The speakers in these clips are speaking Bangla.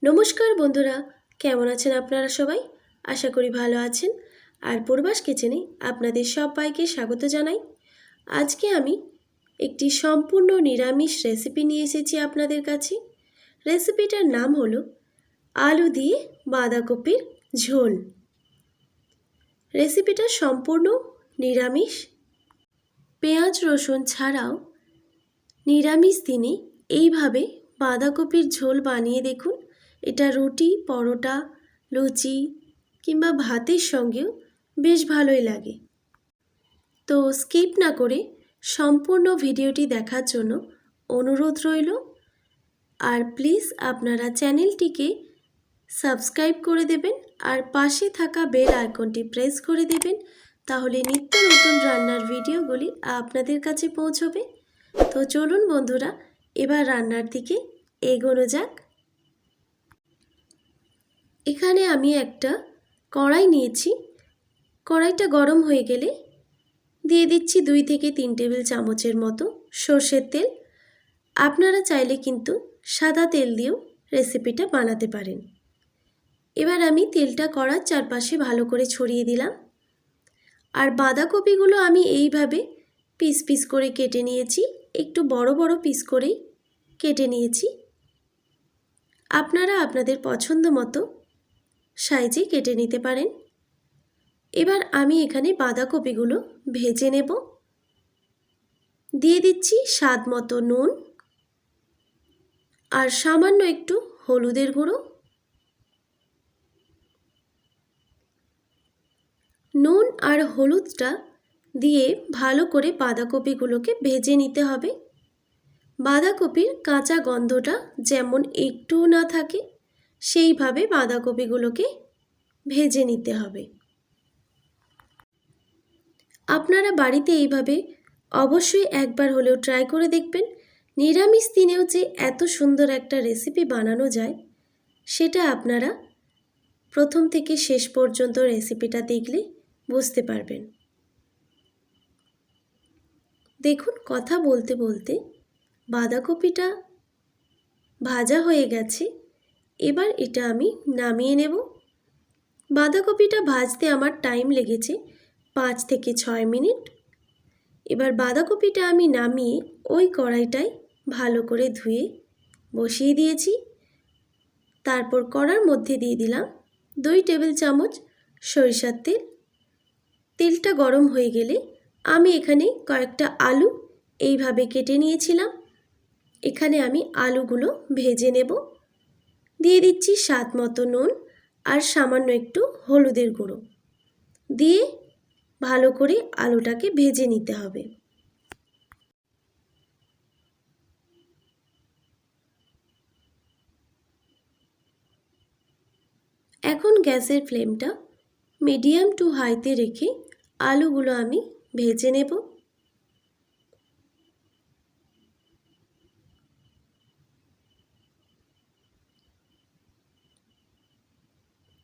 নমস্কার বন্ধুরা, কেমন আছেন আপনারা সবাই? আশা করি ভালো আছেন। আর পূর্বাস কিচেনে আপনাদের সবাইকে স্বাগত জানাই। আজকে আমি একটি সম্পূর্ণ নিরামিষ রেসিপি নিয়ে এসেছি আপনাদের কাছে। রেসিপিটার নাম হলো আলু দিয়ে বাঁধাকপির ঝোল। রেসিপিটা সম্পূর্ণ নিরামিষ। পেঁয়াজ রসুন ছাড়াও নিরামিষ দিনে এইভাবে বাঁধাকপির ঝোল বানিয়ে দেখুন। এটা রুটি, পরোটা, লুচি কিংবা ভাতের সঙ্গেও বেশ ভালোই লাগে। তো স্কিপ না করে সম্পূর্ণ ভিডিওটি দেখার জন্য অনুরোধ রইল। আর প্লিজ আপনারা চ্যানেলটিকে সাবস্ক্রাইব করে দেবেন আর পাশে থাকা বেল আইকনটি প্রেস করে দেবেন, তাহলে নিত্য নতুন রান্নার ভিডিওগুলি আপনাদের কাছে পৌঁছবে। তো চলুন বন্ধুরা, এবার রান্নার দিকে এগোনো যাক। এখানে আমি একটা কড়াই নিয়েছি। কড়াইটা গরম হয়ে গেলে দিয়ে দিচ্ছি 2 থেকে 3 টেবিল চামচের মতো সর্ষের তেল। আপনারা চাইলে কিন্তু সাদা তেল দিয়েও রেসিপিটা বানাতে পারেন। এবার আমি তেলটা কড়ার চারপাশে ভালো করে ছড়িয়ে দিলাম। আর বাঁধাকপিগুলো আমি এইভাবে পিস পিস করে কেটে নিয়েছি, একটু বড় বড় পিস করেই কেটে নিয়েছি। আপনারা আপনাদের পছন্দ মতো সাইজে কেটে নিতে পারেন। এবার আমি এখানে বাঁধাকপিগুলো ভেজে নেব। দিয়ে দিচ্ছি স্বাদ মতো নুন আর সামান্য একটু হলুদের গুঁড়ো। নুন আর হলুদটা দিয়ে ভালো করে বাঁধাকপিগুলোকে ভেজে নিতে হবে। বাঁধাকপির কাঁচা গন্ধটা যেমন একটুও না থাকে, সেইভাবে বাঁধাকপিগুলোকে ভেজে নিতে হবে। আপনারা বাড়িতে এইভাবে অবশ্যই একবার হলেও ট্রাই করে দেখবেন। নিরামিষ দিনেও যে এত সুন্দর একটা রেসিপি বানানো যায়, সেটা আপনারা প্রথম থেকে শেষ পর্যন্ত রেসিপিটা দেখলে বুঝতে পারবেন। দেখুন, কথা বলতে বলতে বাঁধাকপিটা ভাজা হয়ে গেছে। এবার এটা আমি নামিয়ে নেব। বাঁধাকপিটা ভাজতে আমার টাইম লেগেছে 5 থেকে 6 মিনিট। এবার বাঁধাকপিটা আমি নামিয়ে ওই কড়াইটায় ভালো করে ধুয়ে বসিয়ে দিয়েছি। তারপর কড়ার মধ্যে দিয়ে দিলাম 2 টেবিল চামচ সরিষার তেল। তেলটা গরম হয়ে গেলে আমি এখানে কয়েকটা আলু এইভাবে কেটে নিয়েছিলাম। এখানে আমি আলুগুলো ভেজে নেব। দিয়ে দিচ্ছি স্বাদ মতো নুন আর সামান্য একটু হলুদের গুঁড়ো দিয়ে ভালো করে আলুটাকে ভেজে নিতে হবে। এখন গ্যাসের ফ্লেমটা মিডিয়াম টু হাইতে রেখে আলুগুলো আমি ভেজে নেব।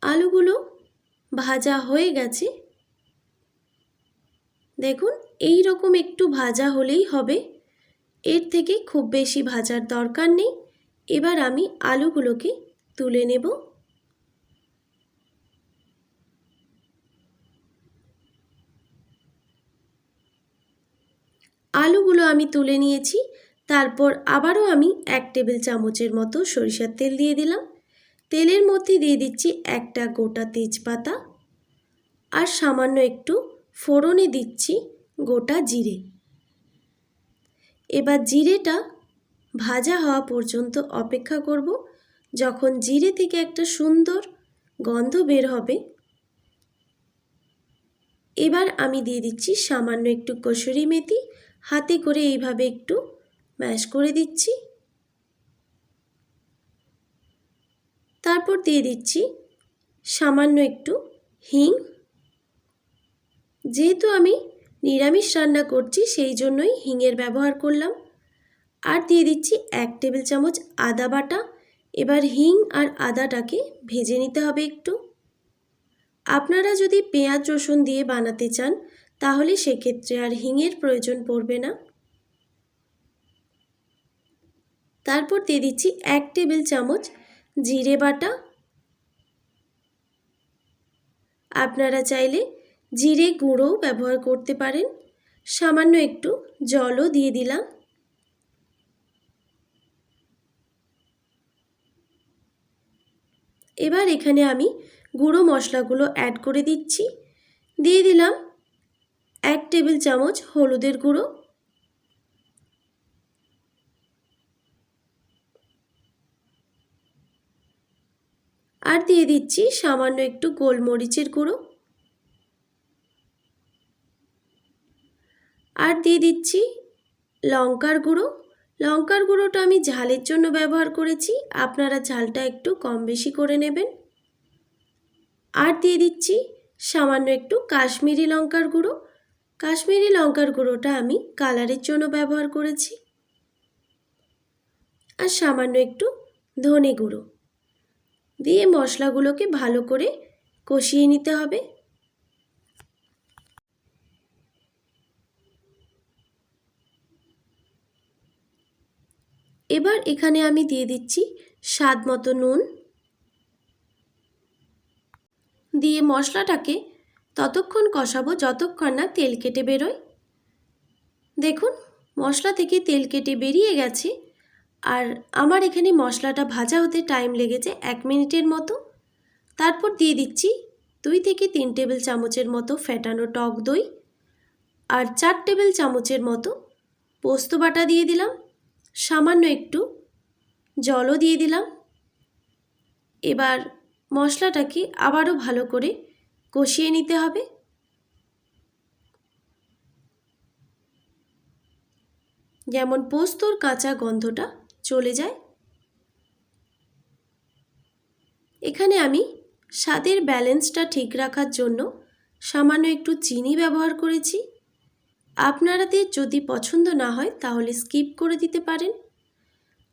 আলুগুলো ভাজা হয়ে গেছে। দেখুন, এই রকম একটু ভাজা হলেই হবে, এর থেকে খুব বেশি ভাজার দরকার নেই। এবার আমি আলুগুলোকে তুলে নেব। আলুগুলো আমি তুলে নিয়েছি। তারপর আবারও আমি 1 টেবিল চামচের মতো সরিষার তেল দিয়ে দিলাম। তেলের মধ্যে দিয়ে দিচ্ছি একটা গোটা তেজপাতা আর সামান্য একটু ফোড়নে দিচ্ছি গোটা জিরে। এবার জিরেটা ভাজা হওয়া পর্যন্ত অপেক্ষা করব। যখন জিরে থেকে একটা সুন্দর গন্ধ বের হবে, এবার আমি দিয়ে দিচ্ছি সামান্য একটু কসুরি মেথি। হাতে করে এইভাবে একটু ম্যাশ করে দিচ্ছি। তারপর দিয়ে দিচ্ছি সামান্য একটু হিং। যেহেতু আমি নিরামিষ রান্না করছি, সেই জন্যই হিংয়ের ব্যবহার করলাম। আর দিয়ে দিচ্ছি 1 টেবিল চামচ আদা বাটা। এবার হিং আর আদাটাকে ভেজে নিতে হবে একটু। আপনারা যদি পেঁয়াজ রসুন দিয়ে বানাতে চান, তাহলে সেক্ষেত্রে আর হিংয়ের প্রয়োজন পড়বে না। তারপর দিয়ে দিচ্ছি 1 টেবিল চামচ জিরে বাটা, আপনারা চাইলে জিরে গুঁড়ো ব্যবহার করতে পারেন, সামান্য একটু জলও দিয়ে দিলাম। এবার এখানে আমি গুঁড়ো মশলাগুলো অ্যাড করে দিচ্ছি। দিয়ে দিলাম 1 টেবিল চামচ হলুদের গুঁড়ো, আর দিয়ে দিচ্ছি সামান্য একটু গোলমরিচের গুঁড়ো, আর দিয়ে দিচ্ছি লঙ্কার গুঁড়ো। লঙ্কার গুঁড়োটা আমি ঝালের জন্য ব্যবহার করেছি, আপনারা ঝালটা একটু কম বেশি করে নেবেন। আর দিয়ে দিচ্ছি সামান্য একটু কাশ্মীরি লঙ্কার গুঁড়ো। কাশ্মীরি লঙ্কার গুঁড়োটা আমি কালারের জন্য ব্যবহার করেছি। আর সামান্য একটু ধনে গুঁড়ো দিয়ে মশলাগুলোকে ভালো করে কষিয়ে নিতে হবে। এবার এখানে আমি দিয়ে দিচ্ছি স্বাদ মতো নুন, দিয়ে মশলাটাকে ততক্ষণ কষাবো যতক্ষণ না তেল কেটে বেরোয়। দেখুন মশলা থেকে তেল কেটে বেরিয়ে গেছে, আর আমার এখানে মশলাটা ভাজা হতে টাইম লেগেছে 1 মিনিটের মতো। তারপর দিয়ে দিচ্ছি 2 থেকে 3 টেবিল চামচের মতো ফেটানো টক দই, আর 4 টেবিল চামচের মতো পোস্ত বাটা দিয়ে দিলাম। সামান্য একটু জলও দিয়ে দিলাম। এবার মশলাটাকে আবারও ভালো করে কষিয়ে নিতে হবে। যেমন পোস্তর কাঁচা গন্ধটা চলে যায়। এখানে আমি স্বাদের ব্যালেন্সটা ঠিক রাখার জন্য সামান্য একটু চিনি ব্যবহার করেছি। আপনাদের যদি পছন্দ না হয় তাহলে স্কিপ করে দিতে পারেন।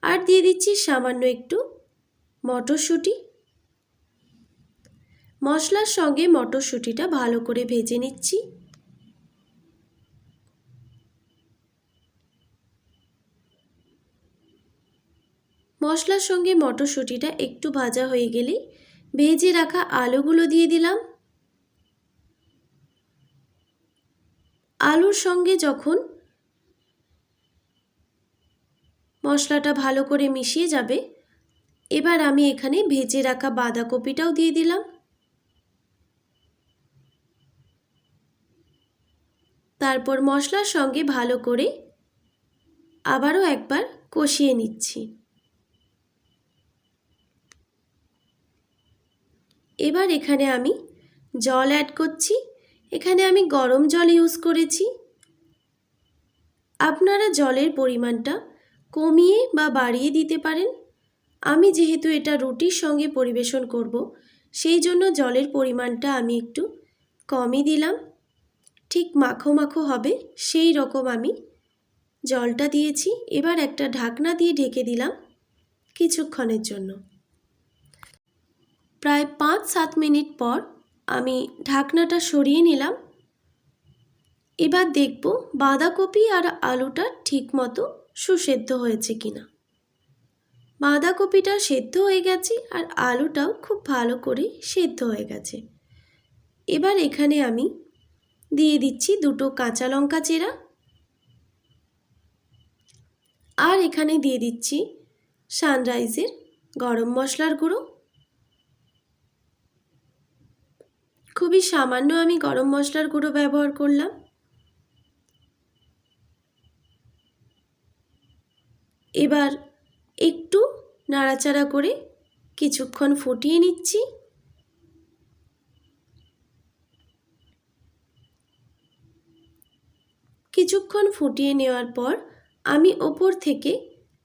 আর দিয়ে দিচ্ছি সামান্য একটু মটরশুঁটি। মশলার সঙ্গে মটরশুঁটিটা ভালো করে ভেজে নিচ্ছি। মশলার সঙ্গে মটরশুঁটিটা একটু ভাজা হয়ে গেলেই ভেজে রাখা আলুগুলো দিয়ে দিলাম। আলুর সঙ্গে যখন মশলাটা ভালো করে মিশিয়ে যাবে, এবার আমি এখানে ভেজে রাখা বাঁধাকপিটাও দিয়ে দিলাম। তারপর মশলার সঙ্গে ভালো করে আবারও একবার কষিয়ে নিচ্ছি। এবার এখানে আমি জল অ্যাড করছি। এখানে আমি গরম জল ইউজ করেছি। আপনারা জলের পরিমাণটা কমিয়ে বা বাড়িয়ে দিতে পারেন। আমি যেহেতু এটা রুটির সঙ্গে পরিবেশন করব, সেই জন্য জলের পরিমাণটা আমি একটু কমই দিলাম। ঠিক মাখো মাখো হবে সেই রকম আমি জলটা দিয়েছি। এবার একটা ঢাকনা দিয়ে ঢেকে দিলাম কিছুক্ষণের জন্য। প্রায় 5-7 মিনিট পর আমি ঢাকনাটা সরিয়ে নিলাম। এবার দেখব বাঁধাকপি আর আলুটা ঠিকমতো সুসেদ্ধ হয়েছে কিনা। বাঁধাকপিটা সেদ্ধ হয়ে গেছে আর আলুটাও খুব ভালো করে সেদ্ধ হয়ে গেছে। এবার এখানে আমি দিয়ে দিচ্ছি 2টো কাঁচা লঙ্কা চেরা, আর এখানে দিয়ে দিচ্ছি সানরাইজের গরম মশলার গুঁড়ো। খুবই সামান্য আমি গরম মশলার গুঁড়ো ব্যবহার করলাম। এবার একটু নাড়াচাড়া করে কিছুক্ষণ ফুটিয়ে নিচ্ছি। কিছুক্ষণ ফুটিয়ে নেওয়ার পর আমি ওপর থেকে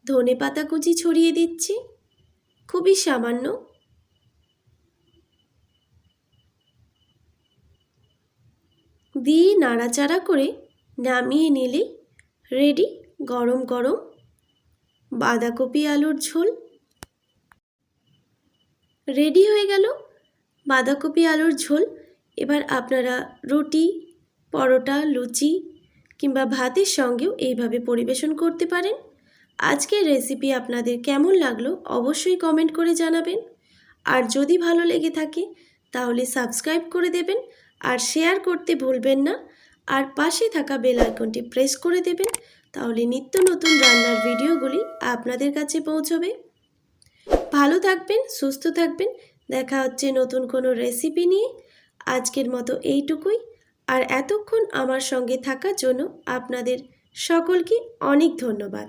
ধনেপাতা কুচি ছড়িয়ে দিচ্ছি, খুবই সামান্য। দিয়ে নাড়াচাড়া করে নামিয়ে নিলে রেডি গরম গরম বাঁধাকপি আলুর ঝোল। রেডি হয়ে গেল বাঁধাকপি আলুর ঝোল। এবার আপনারা রুটি, পরোটা, লুচি কিংবা ভাতের সঙ্গেও এইভাবে পরিবেশন করতে পারেন। আজকের রেসিপি আপনাদের কেমন লাগলো অবশ্যই কমেন্ট করে জানাবেন। আর যদি ভালো লেগে থাকে তাহলে সাবস্ক্রাইব করে দেবেন আর শেয়ার করতে ভুলবেন না। আর পাশে থাকা বেল আইকনটি প্রেস করে দেবেন, তাহলে নিত্য নতুন রান্নার ভিডিওগুলি আপনাদের কাছে পৌঁছবে। ভালো থাকবেন, সুস্থ থাকবেন। দেখা হচ্ছে নতুন কোনো রেসিপি নিয়ে। আজকের মতো এইটুকুই। আর এতক্ষণ আমার সঙ্গে থাকার জন্য আপনাদের সকলকে অনেক ধন্যবাদ।